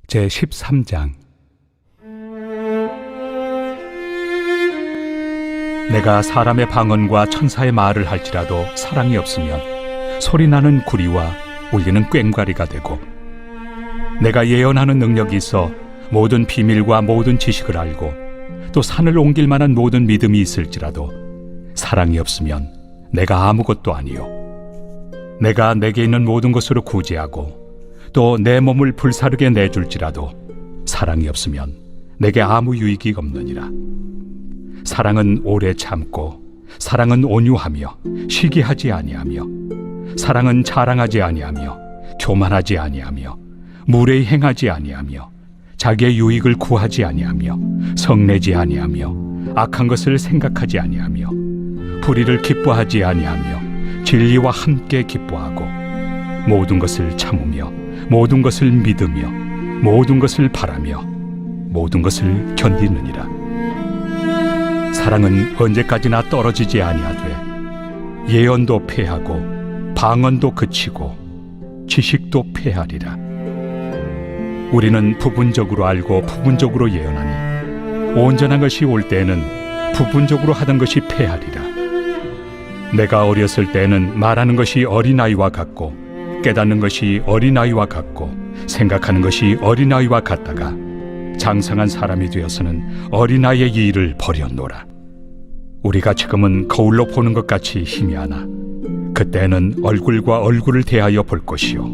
제13장. 내가 사람의 방언과 천사의 말을 할지라도 사랑이 없으면 소리나는 구리와 울리는 꽹과리가 되고, 내가 예언하는 능력이 있어 모든 비밀과 모든 지식을 알고 또 산을 옮길 만한 모든 믿음이 있을지라도 사랑이 없으면 내가 아무것도 아니요, 내가 내게 있는 모든 것으로 구제하고 또 내 몸을 불사르게 내줄지라도 사랑이 없으면 내게 아무 유익이 없느니라. 사랑은 오래 참고, 사랑은 온유하며 시기하지 아니하며, 사랑은 자랑하지 아니하며 교만하지 아니하며 무례히 행하지 아니하며 자기의 유익을 구하지 아니하며 성내지 아니하며 악한 것을 생각하지 아니하며 불의를 기뻐하지 아니하며 진리와 함께 기뻐하고 모든 것을 참으며 모든 것을 믿으며 모든 것을 바라며 모든 것을 견디느니라. 사랑은 언제까지나 떨어지지 아니하되 예언도 패하고 방언도 그치고 지식도 패하리라. 우리는 부분적으로 알고 부분적으로 예언하니 온전한 것이 올 때에는 부분적으로 하던 것이 패하리라. 내가 어렸을 때에는 말하는 것이 어린아이와 같고 깨닫는 것이 어린아이와 같고 생각하는 것이 어린아이와 같다가 장성한 사람이 되어서는 어린아이의 일을 버렸노라. 우리가 지금은 거울로 보는 것 같이 희미하나 그때는 얼굴과 얼굴을 대하여 볼 것이요,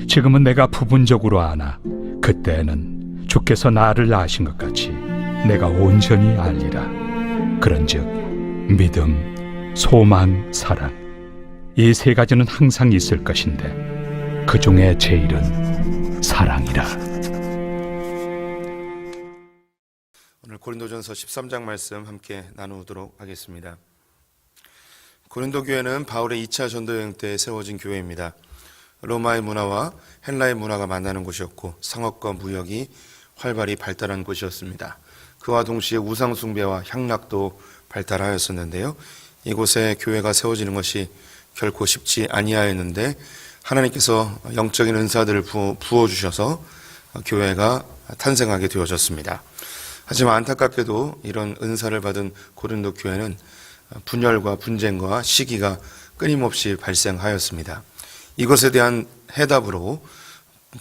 지금은 내가 부분적으로 아나 그때는 주께서 나를 아신 것 같이 내가 온전히 알리라. 그런즉 믿음, 소망, 사랑, 이 세 가지는 항상 있을 것인데 그 중에 제일은 사랑이라. 오늘 고린도전서 13장 말씀 함께 나누도록 하겠습니다. 고린도 교회는 바울의 2차 전도 여행 때 세워진 교회입니다. 로마의 문화와 헬라의 문화가 만나는 곳이었고 상업과 무역이 활발히 발달한 곳이었습니다. 그와 동시에 우상 숭배와 향락도 발달하였었는데요. 이곳에 교회가 세워지는 것이 결코 쉽지 아니하였는데 하나님께서 영적인 은사들을 부어주셔서 교회가 탄생하게 되어졌습니다. 하지만 안타깝게도 이런 은사를 받은 고린도 교회는 분열과 분쟁과 시기가 끊임없이 발생하였습니다. 이것에 대한 해답으로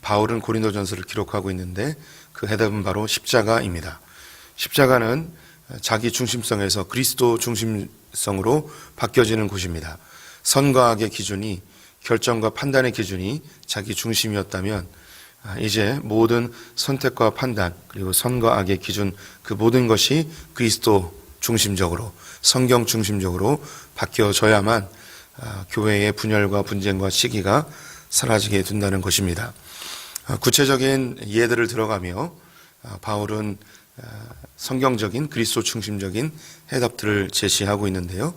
바울은 고린도전서를 기록하고 있는데 그 해답은 바로 십자가입니다. 십자가는 자기 중심성에서 그리스도 중심성으로 바뀌어지는 곳입니다. 선과 악의 기준이, 결정과 판단의 기준이 자기 중심이었다면 이제 모든 선택과 판단 그리고 선과 악의 기준, 그 모든 것이 그리스도 중심적으로, 성경 중심적으로 바뀌어져야만 교회의 분열과 분쟁과 시기가 사라지게 된다는 것입니다. 구체적인 예들을 들어가며 바울은 성경적인 그리스도 중심적인 해답들을 제시하고 있는데요.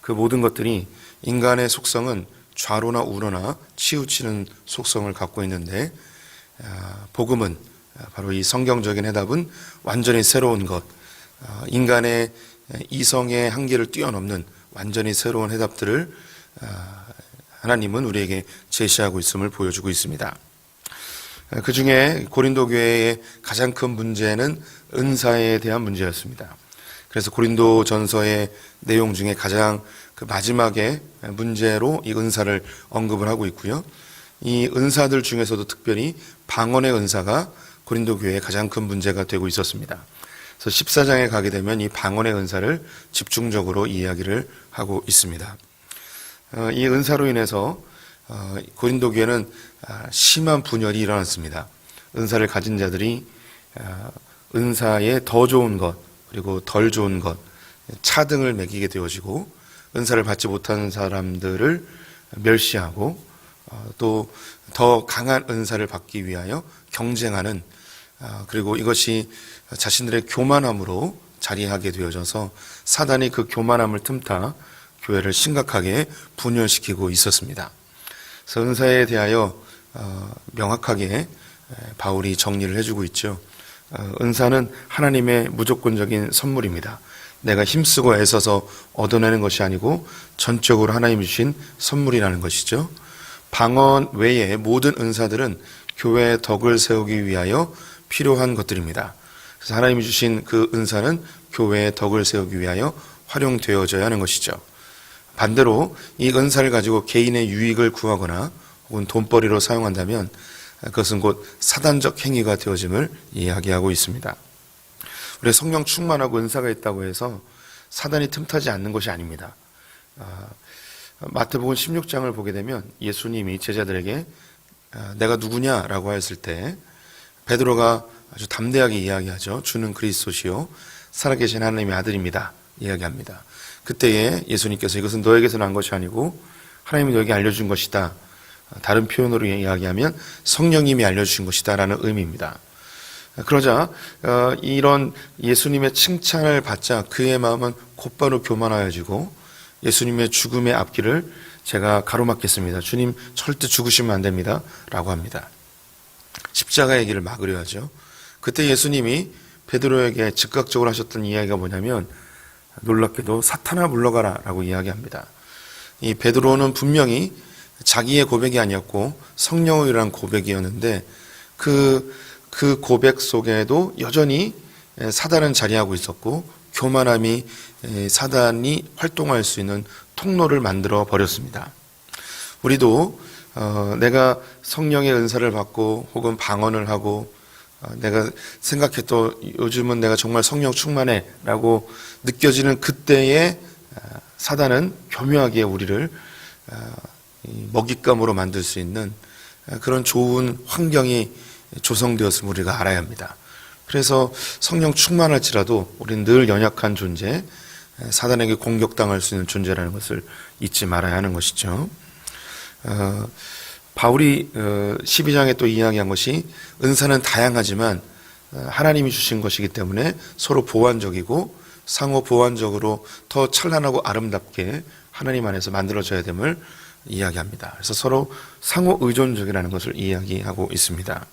그 모든 것들이 인간의 속성은 좌로나 우로나 치우치는 속성을 갖고 있는데 복음은 바로 이 성경적인 해답은 완전히 새로운 것, 인간의 이성의 한계를 뛰어넘는 완전히 새로운 해답들을 하나님은 우리에게 제시하고 있음을 보여주고 있습니다. 그 중에 고린도 교회의 가장 큰 문제는 은사에 대한 문제였습니다. 그래서 고린도 전서의 내용 중에 가장 그 마지막에 문제로 이 은사를 언급을 하고 있고요. 이 은사들 중에서도 특별히 방언의 은사가 고린도 교회의 가장 큰 문제가 되고 있었습니다. 그래서 14장에 가게 되면 이 방언의 은사를 집중적으로 이야기를 하고 있습니다. 이 은사로 인해서 고린도 교회는 심한 분열이 일어났습니다. 은사를 가진 자들이 은사의 더 좋은 것 그리고 덜 좋은 것, 차등을 매기게 되어지고 은사를 받지 못하는 사람들을 멸시하고 또 더 강한 은사를 받기 위하여 경쟁하는, 그리고 이것이 자신들의 교만함으로 자리하게 되어져서 사단이 그 교만함을 틈타 교회를 심각하게 분열시키고 있었습니다. 그래서 은사에 대하여 명확하게 바울이 정리를 해주고 있죠. 은사는 하나님의 무조건적인 선물입니다. 내가 힘쓰고 애써서 얻어내는 것이 아니고 전적으로 하나님이 주신 선물이라는 것이죠. 방언 외의 모든 은사들은 교회의 덕을 세우기 위하여 필요한 것들입니다. 그래서 하나님이 주신 그 은사는 교회의 덕을 세우기 위하여 활용되어져야 하는 것이죠. 반대로 이 은사를 가지고 개인의 유익을 구하거나 혹은 돈벌이로 사용한다면 그것은 곧 사단적 행위가 되어짐을 이야기하고 있습니다. 우리 성령 충만하고 은사가 있다고 해서 사단이 틈타지 않는 것이 아닙니다. 마태복음 16장을 보게 되면 예수님이 제자들에게 내가 누구냐라고 했을 때 베드로가 아주 담대하게 이야기하죠. 주는 그리스도시요 살아계신 하나님의 아들입니다. 이야기합니다. 그때에 예수님께서 이것은 너에게서 난 것이 아니고 하나님이 너에게 알려준 것이다. 다른 표현으로 이야기하면 성령님이 알려주신 것이다 라는 의미입니다. 그러자 이런 예수님의 칭찬을 받자 그의 마음은 곧바로 교만하여지고 예수님의 죽음의 앞길을 제가 가로막겠습니다. 주님 절대 죽으시면 안 됩니다. 라고 합니다. 십자가의 길을 막으려 하죠. 그때 예수님이 베드로에게 즉각적으로 하셨던 이야기가 뭐냐면 놀랍게도 사탄아 물러가라 라고 이야기합니다. 이 베드로는 분명히 자기의 고백이 아니었고 성령이라는 고백이었는데 그 고백 속에도 여전히 사단은 자리하고 있었고 교만함이 사단이 활동할 수 있는 통로를 만들어 버렸습니다. 우리도 내가 성령의 은사를 받고 혹은 방언을 하고 내가 생각해도 요즘은 내가 정말 성령 충만해 라고 느껴지는 그때에 사단은 교묘하게 우리를 먹잇감으로 만들 수 있는 그런 좋은 환경이 조성되었음을 우리가 알아야 합니다. 그래서 성령 충만할지라도 우리는 늘 연약한 존재, 사단에게 공격당할 수 있는 존재라는 것을 잊지 말아야 하는 것이죠. 바울이 12장에 또 이야기한 것이 은사는 다양하지만 하나님이 주신 것이기 때문에 서로 보완적이고 상호 보완적으로 더 찬란하고 아름답게 하나님 안에서 만들어져야 됨을 이야기합니다. 그래서 서로 상호 의존적이라는 것을 이야기하고 있습니다.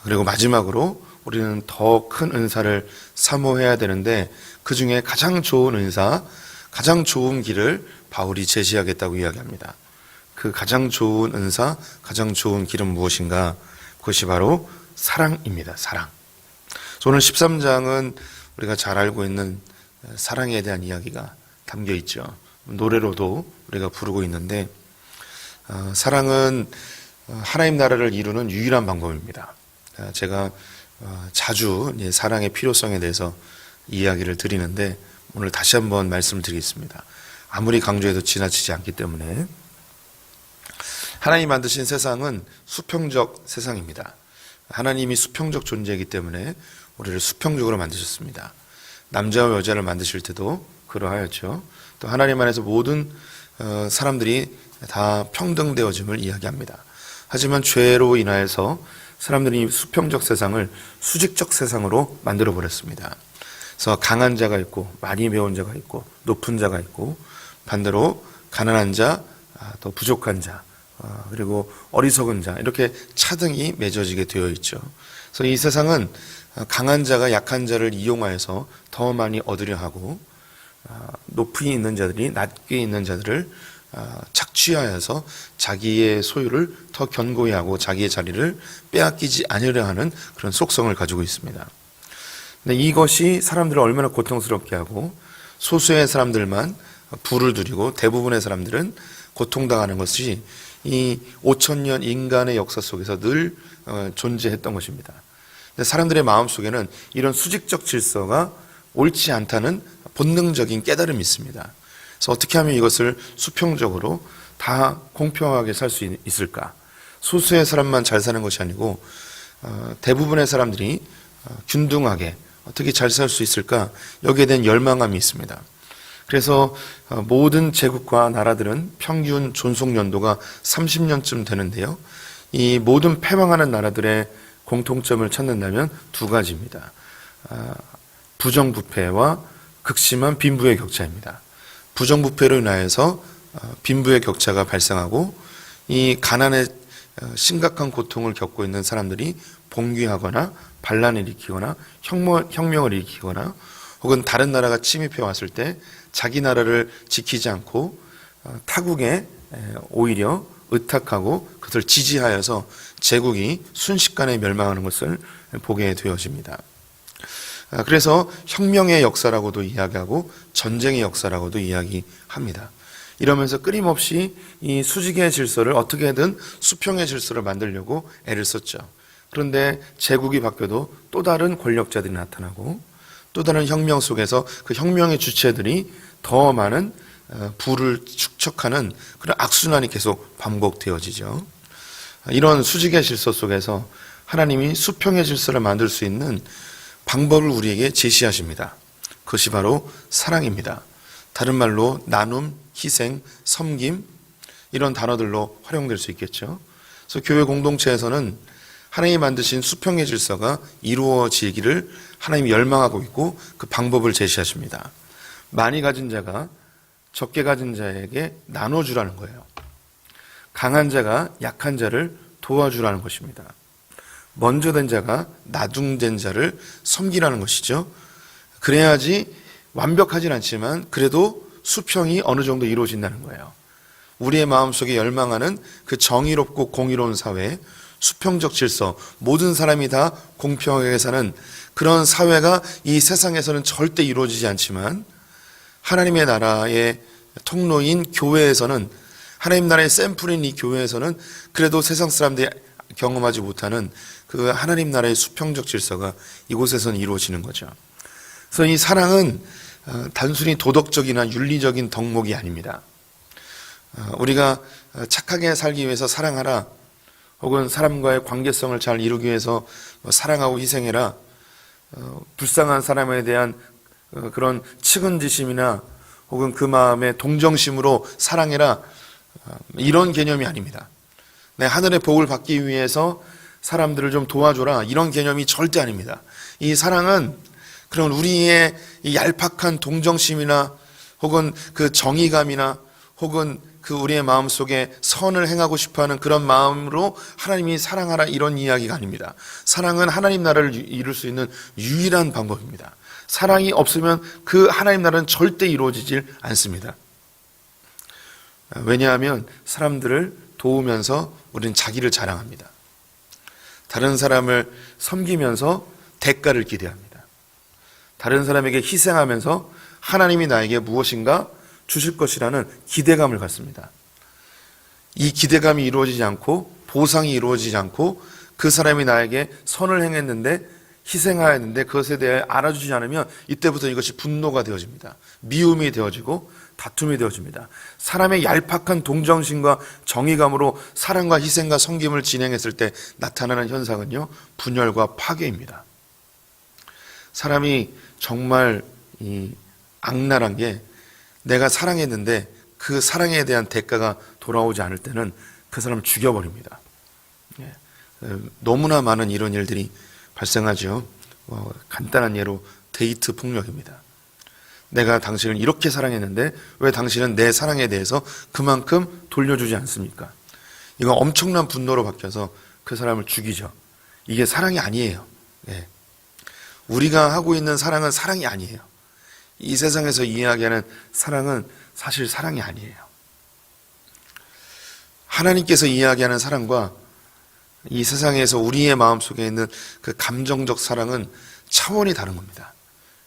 그리고 마지막으로 우리는 더 큰 은사를 사모해야 되는데 그 중에 가장 좋은 은사, 가장 좋은 길을 바울이 제시하겠다고 이야기합니다. 그 가장 좋은 은사, 가장 좋은 길은 무엇인가? 그것이 바로 사랑입니다. 사랑. 오늘 13장은 우리가 잘 알고 있는 사랑에 대한 이야기가 담겨 있죠. 노래로도 우리가 부르고 있는데 사랑은 하나님 나라를 이루는 유일한 방법입니다. 제가 자주 사랑의 필요성에 대해서 이야기를 드리는데 오늘 다시 한번 말씀을 드리겠습니다. 아무리 강조해도 지나치지 않기 때문에 하나님 만드신 세상은 수평적 세상입니다. 하나님이 수평적 존재이기 때문에 우리를 수평적으로 만드셨습니다. 남자와 여자를 만드실 때도 그러하였죠. 또 하나님 안에서 모든 사람들이 다 평등되어짐을 이야기합니다. 하지만 죄로 인하여서 사람들이 수평적 세상을 수직적 세상으로 만들어버렸습니다. 그래서 강한 자가 있고 많이 배운 자가 있고 높은 자가 있고 반대로 가난한 자, 또 부족한 자, 그리고 어리석은 자 이렇게 차등이 맺어지게 되어 있죠. 그래서 이 세상은 강한 자가 약한 자를 이용하여서 더 많이 얻으려 하고 높이 있는 자들이 낮게 있는 자들을 착취하여서 자기의 소유를 더 견고히 하고 자기의 자리를 빼앗기지 않으려 하는 그런 속성을 가지고 있습니다. 근데 이것이 사람들을 얼마나 고통스럽게 하고 소수의 사람들만 부를 누리고 대부분의 사람들은 고통당하는 것이 이 5,000년 인간의 역사 속에서 늘 존재했던 것입니다. 근데 사람들의 마음속에는 이런 수직적 질서가 옳지 않다는 본능적인 깨달음이 있습니다. 그래서 어떻게 하면 이것을 수평적으로 다 공평하게 살 수 있을까? 소수의 사람만 잘 사는 것이 아니고 대부분의 사람들이 균등하게 어떻게 잘 살 수 있을까? 여기에 대한 열망함이 있습니다. 그래서 모든 제국과 나라들은 평균 존속 연도가 30년쯤 되는데요. 이 모든 패망하는 나라들의 공통점을 찾는다면 두 가지입니다. 부정부패와 극심한 빈부의 격차입니다. 부정부패로 인하여서 빈부의 격차가 발생하고 이 가난에 심각한 고통을 겪고 있는 사람들이 봉기하거나 반란을 일으키거나 혁명을 일으키거나 혹은 다른 나라가 침입해 왔을 때 자기 나라를 지키지 않고 타국에 오히려 의탁하고 그것을 지지하여서 제국이 순식간에 멸망하는 것을 보게 되어집니다. 그래서 혁명의 역사라고도 이야기하고 전쟁의 역사라고도 이야기합니다. 이러면서 끊임없이 이 수직의 질서를 어떻게든 수평의 질서를 만들려고 애를 썼죠. 그런데 제국이 바뀌어도 또 다른 권력자들이 나타나고 또 다른 혁명 속에서 그 혁명의 주체들이 더 많은 부를 축적하는 그런 악순환이 계속 반복되어지죠. 이런 수직의 질서 속에서 하나님이 수평의 질서를 만들 수 있는 방법을 우리에게 제시하십니다. 그것이 바로 사랑입니다. 다른 말로 나눔, 희생, 섬김 이런 단어들로 활용될 수 있겠죠. 그래서 교회 공동체에서는 하나님이 만드신 수평의 질서가 이루어지기를 하나님이 열망하고 있고 그 방법을 제시하십니다. 많이 가진 자가 적게 가진 자에게 나눠주라는 거예요. 강한 자가 약한 자를 도와주라는 것입니다. 먼저 된 자가 나중된 자를 섬기라는 것이죠. 그래야지 완벽하진 않지만 그래도 수평이 어느 정도 이루어진다는 거예요. 우리의 마음속에 열망하는 그 정의롭고 공의로운 사회, 수평적 질서, 모든 사람이 다 공평하게 사는 그런 사회가 이 세상에서는 절대 이루어지지 않지만 하나님의 나라의 통로인 교회에서는, 하나님 나라의 샘플인 이 교회에서는 그래도 세상 사람들이 경험하지 못하는 그 하나님 나라의 수평적 질서가 이곳에서는 이루어지는 거죠. 그래서 이 사랑은 단순히 도덕적이나 윤리적인 덕목이 아닙니다. 우리가 착하게 살기 위해서 사랑하라, 혹은 사람과의 관계성을 잘 이루기 위해서 사랑하고 희생해라, 불쌍한 사람에 대한 그런 측은지심이나 혹은 그 마음의 동정심으로 사랑해라, 이런 개념이 아닙니다. 내 하늘의 복을 받기 위해서 사람들을 좀 도와줘라, 이런 개념이 절대 아닙니다. 이 사랑은 그런 우리의 이 얄팍한 동정심이나 혹은 그 정의감이나 혹은 그 우리의 마음속에 선을 행하고 싶어하는 그런 마음으로 하나님이 사랑하라, 이런 이야기가 아닙니다. 사랑은 하나님 나라를 이룰 수 있는 유일한 방법입니다. 사랑이 없으면 그 하나님 나라는 절대 이루어지질 않습니다. 왜냐하면 사람들을 도우면서 우리는 자기를 자랑합니다. 다른 사람을 섬기면서 대가를 기대합니다. 다른 사람에게 희생하면서 하나님이 나에게 무엇인가 주실 것이라는 기대감을 갖습니다. 이 기대감이 이루어지지 않고 보상이 이루어지지 않고 그 사람이 나에게 선을 행했는데 희생하였는데 그것에 대해 알아주지 않으면 이때부터 이것이 분노가 되어집니다. 미움이 되어지고 다툼이 되어집니다. 사람의 얄팍한 동정심과 정의감으로 사랑과 희생과 섬김을 진행했을 때 나타나는 현상은요, 분열과 파괴입니다. 사람이 정말 악랄한 게, 내가 사랑했는데 그 사랑에 대한 대가가 돌아오지 않을 때는 그 사람을 죽여버립니다. 너무나 많은 이런 일들이 발생하죠. 간단한 예로 데이트 폭력입니다. 내가 당신을 이렇게 사랑했는데 왜 당신은 내 사랑에 대해서 그만큼 돌려주지 않습니까? 이건 엄청난 분노로 바뀌어서 그 사람을 죽이죠. 이게 사랑이 아니에요. 우리가 하고 있는 사랑은 사랑이 아니에요. 이 세상에서 이야기하는 사랑은 사실 사랑이 아니에요. 하나님께서 이야기하는 사랑과 이 세상에서 우리의 마음속에 있는 그 감정적 사랑은 차원이 다른 겁니다.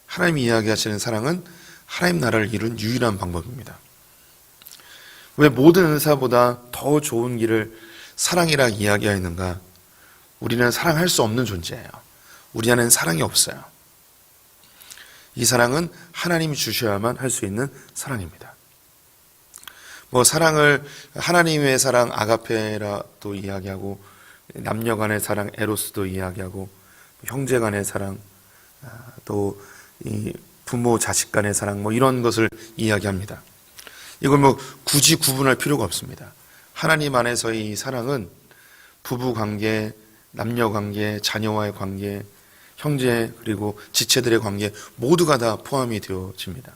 하나님이 이야기하시는 사랑은 하나님 나라를 이룬 유일한 방법입니다. 왜 모든 은사보다 더 좋은 길을 사랑이라 이야기하였는가? 우리는 사랑할 수 없는 존재예요. 우리 안에는 사랑이 없어요. 이 사랑은 하나님이 주셔야만 할 수 있는 사랑입니다. 사랑을 하나님의 사랑 아가페라도 이야기하고, 남녀 간의 사랑 에로스도 이야기하고, 형제 간의 사랑, 또 이 부모 자식 간의 사랑, 이런 것을 이야기합니다. 이걸 굳이 구분할 필요가 없습니다. 하나님 안에서의 이 사랑은 부부 관계, 남녀 관계, 자녀와의 관계, 형제 그리고 지체들의 관계 모두가 다 포함이 되어집니다.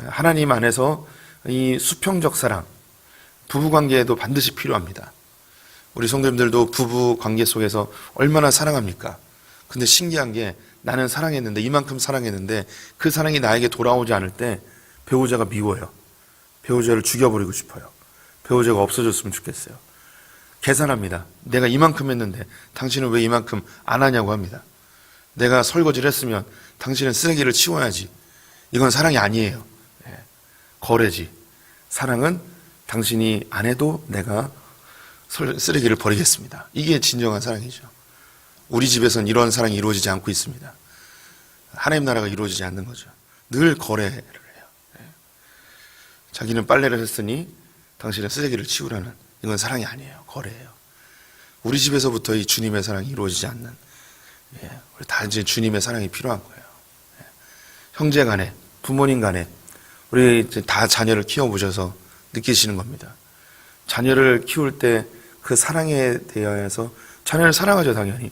하나님 안에서 이 수평적 사랑, 부부 관계에도 반드시 필요합니다. 우리 성도님들도 부부 관계 속에서 얼마나 사랑합니까? 근데 신기한 게, 나는 사랑했는데, 이만큼 사랑했는데 그 사랑이 나에게 돌아오지 않을 때 배우자가 미워요. 배우자를 죽여버리고 싶어요. 배우자가 없어졌으면 좋겠어요. 계산합니다. 내가 이만큼 했는데 당신은 왜 이만큼 안 하냐고 합니다. 내가 설거지를 했으면 당신은 쓰레기를 치워야지. 이건 사랑이 아니에요. 거래지. 사랑은 당신이 안 해도 내가 쓰레기를 버리겠습니다. 이게 진정한 사랑이죠. 우리 집에서는 이런 사랑이 이루어지지 않고 있습니다. 하나님 나라가 이루어지지 않는 거죠. 늘 거래를 해요. 자기는 빨래를 했으니 당신은 쓰레기를 치우라는, 이건 사랑이 아니에요. 거래예요. 우리 집에서부터 이 주님의 사랑이 이루어지지 않는, 우리 다 이제 주님의 사랑이 필요한 거예요. 형제 간에, 부모님 간에, 우리 이제 다 자녀를 키워보셔서 느끼시는 겁니다. 자녀를 키울 때 그 사랑에 대하여서 자녀를 사랑하죠, 당연히.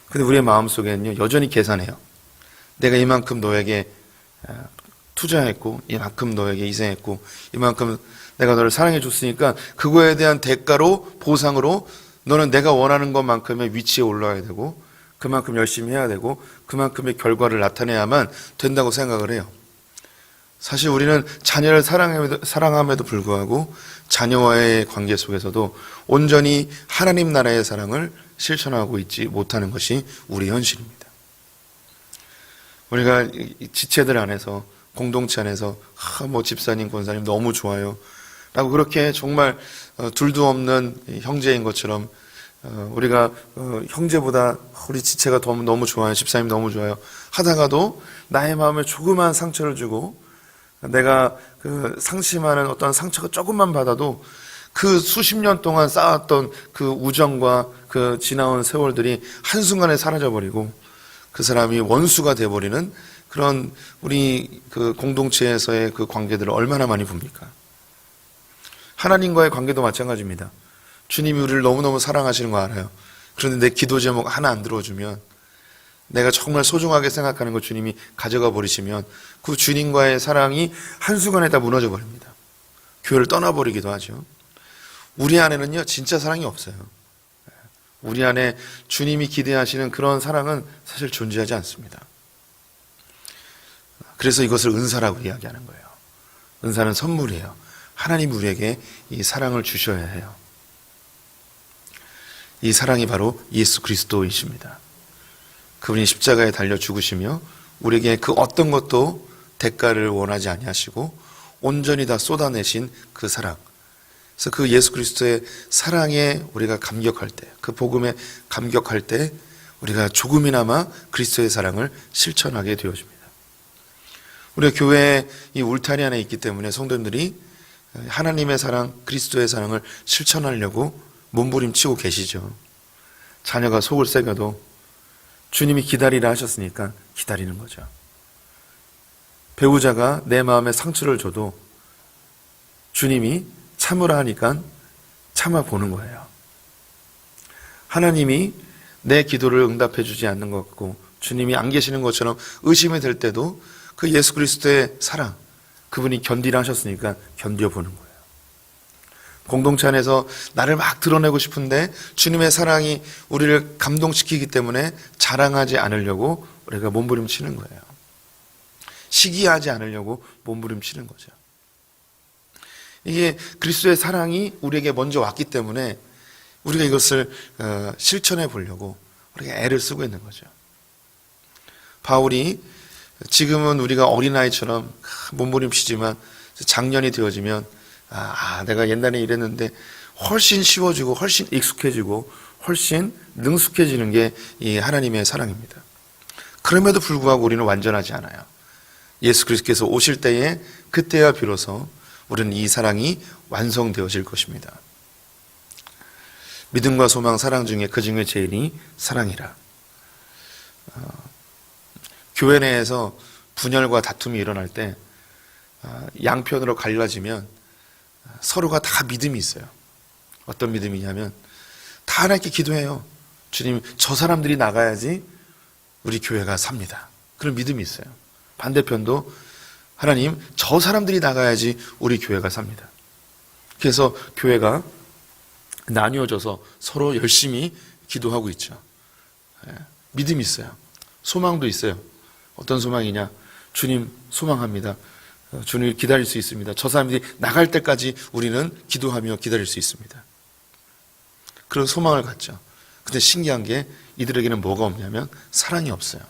근데 우리의 마음속에는요, 여전히 계산해요. 내가 이만큼 너에게 투자했고, 이만큼 너에게 희생했고, 이만큼 내가 너를 사랑해 줬으니까 그거에 대한 대가로, 보상으로 너는 내가 원하는 것만큼의 위치에 올라야 되고, 그만큼 열심히 해야 되고, 그만큼의 결과를 나타내야만 된다고 생각을 해요. 사실 우리는 자녀를 사랑함에도 불구하고 자녀와의 관계 속에서도 온전히 하나님 나라의 사랑을 실천하고 있지 못하는 것이 우리 현실입니다. 우리가 지체들 안에서, 공동체 안에서 뭐 집사님, 권사님 너무 좋아요 라고 그렇게 정말 둘도 없는 형제인 것처럼 우리가 형제보다 우리 지체가 너무 좋아요, 집사님 너무 좋아요 하다가도 나의 마음에 조그만 상처를 주고 내가 그 상심하는 어떤 상처가 조금만 받아도 그 수십 년 동안 쌓았던 그 우정과 그 지나온 세월들이 한순간에 사라져버리고 그 사람이 원수가 돼버리는 그런 우리 그 공동체에서의 그 관계들을 얼마나 많이 봅니까? 하나님과의 관계도 마찬가지입니다. 주님이 우리를 너무너무 사랑하시는 거 알아요. 그런데 내 기도 제목 하나 안 들어주면, 내가 정말 소중하게 생각하는 거 주님이 가져가 버리시면 그 주님과의 사랑이 한순간에 다 무너져 버립니다. 교회를 떠나버리기도 하죠. 우리 안에는요, 진짜 사랑이 없어요. 우리 안에 주님이 기대하시는 그런 사랑은 사실 존재하지 않습니다. 그래서 이것을 은사라고 이야기하는 거예요. 은사는 선물이에요. 하나님 우리에게 이 사랑을 주셔야 해요. 이 사랑이 바로 예수 그리스도이십니다. 그분이 십자가에 달려 죽으시며 우리에게 그 어떤 것도 대가를 원하지 아니하시고 온전히 다 쏟아내신 그 사랑. 그래서 그 예수 그리스도의 사랑에 우리가 감격할 때, 그 복음에 감격할 때 우리가 조금이나마 그리스도의 사랑을 실천하게 되어집니다. 우리가 교회에 이 울타리 안에 있기 때문에 성도님들이 하나님의 사랑, 그리스도의 사랑을 실천하려고 몸부림치고 계시죠. 자녀가 속을 새겨도 주님이 기다리라 하셨으니까 기다리는 거죠. 배우자가 내 마음에 상처를 줘도 주님이 참으라 하니까 참아보는 거예요. 하나님이 내 기도를 응답해 주지 않는 것 같고 주님이 안 계시는 것처럼 의심이 될 때도 그 예수 그리스도의 사랑, 그분이 견디라 하셨으니까 견뎌보는 거예요. 공동체 안에서 나를 막 드러내고 싶은데 주님의 사랑이 우리를 감동시키기 때문에 자랑하지 않으려고 우리가 몸부림치는 거예요. 시기하지 않으려고 몸부림치는 거죠. 이게 그리스도의 사랑이 우리에게 먼저 왔기 때문에 우리가 이것을 실천해 보려고 우리가 애를 쓰고 있는 거죠. 바울이 지금은 우리가 어린아이처럼 몸부림치지만 작년이 되어지면 내가 옛날에 이랬는데 훨씬 쉬워지고 훨씬 익숙해지고 훨씬 능숙해지는 게 이 하나님의 사랑입니다. 그럼에도 불구하고 우리는 완전하지 않아요. 예수 그리스도께서 오실 때에 그때야 비로소 우리는 이 사랑이 완성되어질 것입니다. 믿음과 소망, 사랑 중에 그 중에 제일이 사랑이라. 교회 내에서 분열과 다툼이 일어날 때 양편으로 갈라지면 서로가 다 믿음이 있어요. 어떤 믿음이냐면 다 하나님께 기도해요. 주님, 저 사람들이 나가야지 우리 교회가 삽니다. 그런 믿음이 있어요. 반대편도 하나님, 저 사람들이 나가야지 우리 교회가 삽니다. 그래서 교회가 나뉘어져서 서로 열심히 기도하고 있죠. 믿음이 있어요. 소망도 있어요. 어떤 소망이냐? 주님, 소망합니다. 주님을 기다릴 수 있습니다. 저 사람들이 나갈 때까지 우리는 기도하며 기다릴 수 있습니다. 그런 소망을 갖죠. 근데 신기한 게 이들에게는 뭐가 없냐면 사랑이 없어요.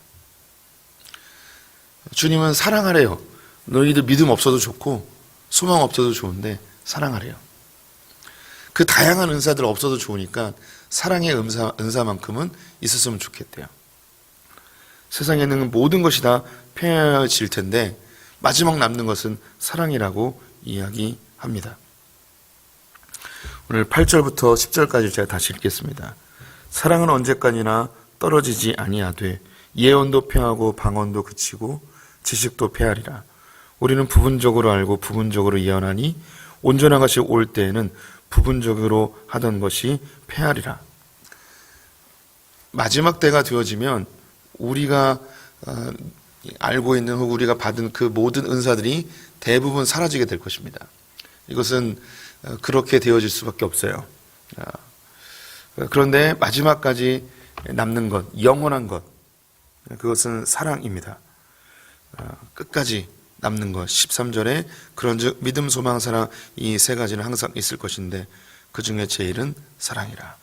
주님은 사랑하래요. 너희들 믿음 없어도 좋고 소망 없어도 좋은데 사랑하래요. 그 다양한 은사들 없어도 좋으니까 사랑의 은사만큼은 있었으면 좋겠대요. 세상에 있는 모든 것이 다 폐해질 텐데 마지막 남는 것은 사랑이라고 이야기합니다. 오늘 8절부터 10절까지 제가 다시 읽겠습니다. 사랑은 언제까지나 떨어지지 아니하되 예언도 패하고 방언도 그치고 지식도 패하리라. 우리는 부분적으로 알고 부분적으로 예언하니 온전한 것이 올 때에는 부분적으로 하던 것이 패하리라. 마지막 때가 되어지면 우리가 알고 있는 혹은 우리가 받은 그 모든 은사들이 대부분 사라지게 될 것입니다. 이것은 그렇게 되어질 수밖에 없어요. 그런데 마지막까지 남는 것, 영원한 것, 그것은 사랑입니다. 끝까지 남는 것. 13절에 그런즉 믿음, 소망, 사랑 이 세 가지는 항상 있을 것인데 그 중에 제일은 사랑이라.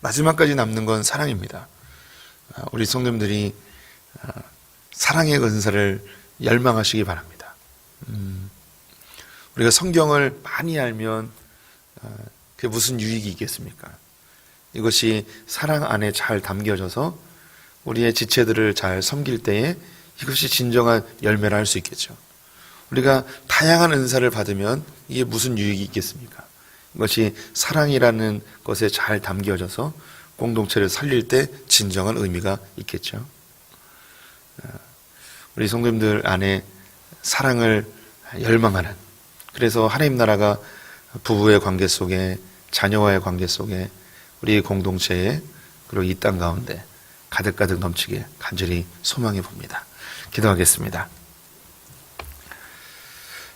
마지막까지 남는 건 사랑입니다. 우리 성도님들이 사랑의 은사를 열망하시기 바랍니다. 우리가 성경을 많이 알면 그게 무슨 유익이 있겠습니까? 이것이 사랑 안에 잘 담겨져서 우리의 지체들을 잘 섬길 때에 이것이 진정한 열매를 할 수 있겠죠. 우리가 다양한 은사를 받으면 이게 무슨 유익이 있겠습니까? 이것이 사랑이라는 것에 잘 담겨져서 공동체를 살릴 때 진정한 의미가 있겠죠. 우리 성도님들 안에 사랑을 열망하는, 그래서 하나님 나라가 부부의 관계 속에, 자녀와의 관계 속에, 우리 공동체에, 그리고 이 땅 가운데 가득가득 넘치게 간절히 소망해 봅니다. 기도하겠습니다.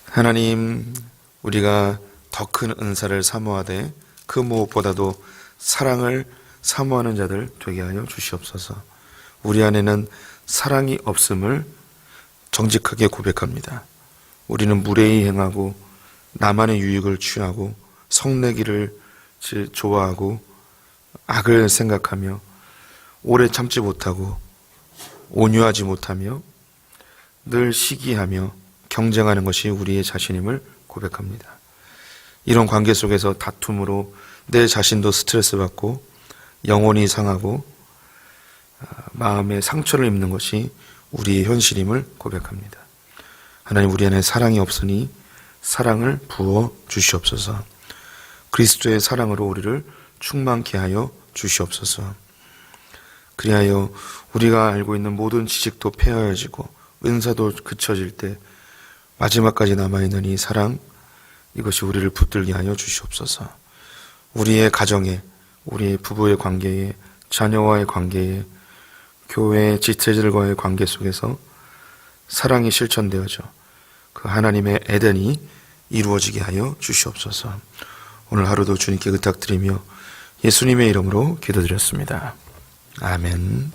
하나님, 우리가 더 큰 은사를 사모하되 그 무엇보다도 사랑을 사모하는 자들 되게 하여 주시옵소서. 우리 안에는 사랑이 없음을 정직하게 고백합니다. 우리는 무례히 행하고 나만의 유익을 취하고 성내기를 좋아하고 악을 생각하며 오래 참지 못하고 온유하지 못하며 늘 시기하며 경쟁하는 것이 우리의 자신임을 고백합니다. 이런 관계 속에서 다툼으로 내 자신도 스트레스 받고 영혼이 상하고 마음에 상처를 입는 것이 우리의 현실임을 고백합니다. 하나님, 우리 안에 사랑이 없으니 사랑을 부어 주시옵소서. 그리스도의 사랑으로 우리를 충만케 하여 주시옵소서. 그리하여 우리가 알고 있는 모든 지식도 폐허해지고 은사도 그쳐질 때 마지막까지 남아있는 이 사랑, 이것이 우리를 붙들게 하여 주시옵소서. 우리의 가정에, 우리의 부부의 관계에, 자녀와의 관계에, 교회의 지체들과의 관계 속에서 사랑이 실천되어져 그 하나님의 에덴이 이루어지게 하여 주시옵소서. 오늘 하루도 주님께 의탁드리며 예수님의 이름으로 기도드렸습니다. 아멘.